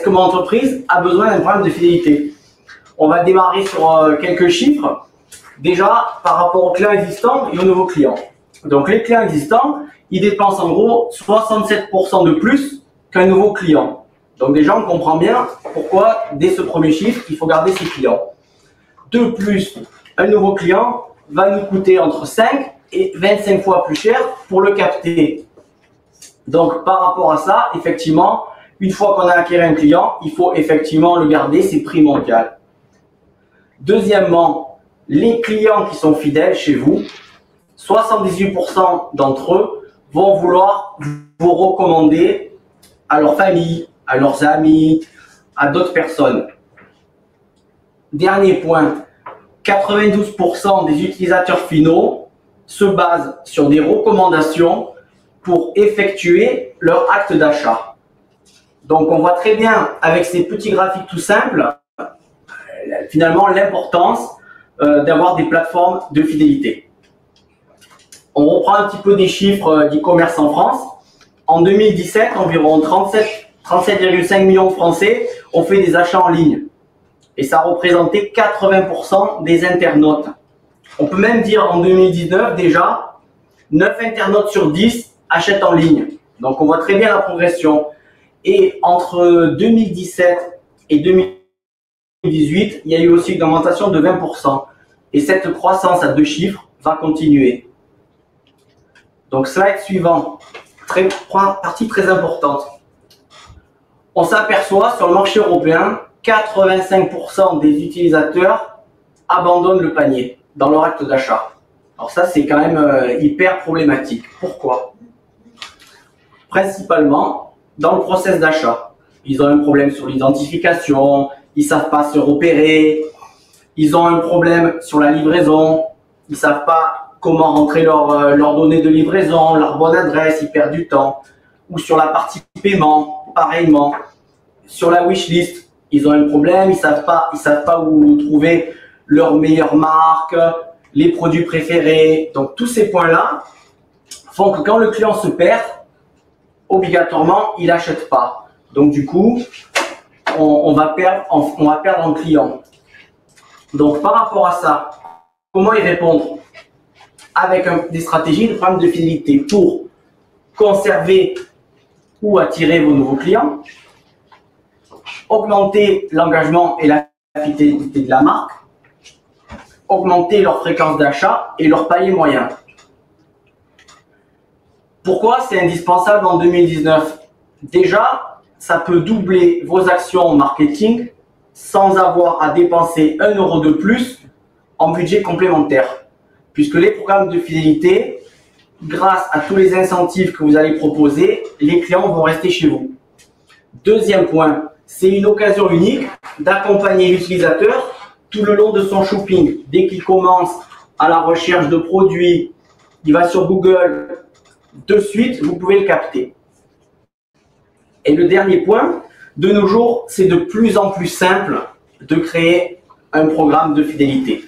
que mon entreprise a besoin d'un programme de fidélité? On va démarrer sur quelques chiffres. Déjà, par rapport aux clients existants et aux nouveaux clients. Donc, les clients existants, ils dépensent en gros 67% de plus qu'un nouveau client. Donc, déjà, on comprend bien pourquoi, dès ce premier chiffre, il faut garder ses clients. De plus, un nouveau client va nous coûter entre 5 et 25 fois plus cher pour le capter. Donc, par rapport à ça, effectivement, une fois qu'on a acquis un client, il faut effectivement le garder, c'est primordial. Deuxièmement, les clients qui sont fidèles chez vous, 78% d'entre eux vont vouloir vous recommander à leur famille, à leurs amis, à d'autres personnes. Dernier point, 92% des utilisateurs finaux se basent sur des recommandations pour effectuer leur acte d'achat. Donc, on voit très bien avec ces petits graphiques tout simples, finalement, l'importance d'avoir des plateformes de fidélité. On reprend un petit peu des chiffres d'e-commerce en France. En 2017, environ 37,5 millions de Français ont fait des achats en ligne. Et ça représentait 80% des internautes. On peut même dire en 2019 déjà, 9 internautes sur 10 achètent en ligne. Donc on voit très bien la progression. Et entre 2017 et 2018, il y a eu aussi une augmentation de 20%. Et cette croissance à deux chiffres va continuer. Donc slide suivant, partie très importante. On s'aperçoit sur le marché européen, 85% des utilisateurs abandonnent le panier dans leur acte d'achat. Alors ça, c'est quand même hyper problématique. Pourquoi? Principalement dans le process d'achat. Ils ont un problème sur l'identification, ils ne savent pas se repérer, ils ont un problème sur la livraison, ils ne savent pas comment rentrer leurs données de livraison, leur bonne adresse, ils perdent du temps. Ou sur la partie paiement, pareillement. Sur la wishlist, ils ont un problème, ils savent pas où trouver leur meilleure marque, les produits préférés. Donc tous ces points-là font que quand le client se perd, obligatoirement, il n'achète pas. Donc du coup, on va perdre un client. Donc par rapport à ça, comment y répondre? Avec des stratégies de programme de fidélité pour conserver ou attirer vos nouveaux clients, augmenter l'engagement et la fidélité de la marque, augmenter leur fréquence d'achat et leur panier moyen. Pourquoi c'est indispensable en 2019? Déjà, ça peut doubler vos actions marketing sans avoir à dépenser 1 euro de plus en budget complémentaire. Puisque les programmes de fidélité, grâce à tous les incentives que vous allez proposer, les clients vont rester chez vous. Deuxième point, c'est une occasion unique d'accompagner l'utilisateur tout le long de son shopping. Dès qu'il commence à la recherche de produits, il va sur Google, de suite, vous pouvez le capter. Et le dernier point, de nos jours, c'est de plus en plus simple de créer un programme de fidélité.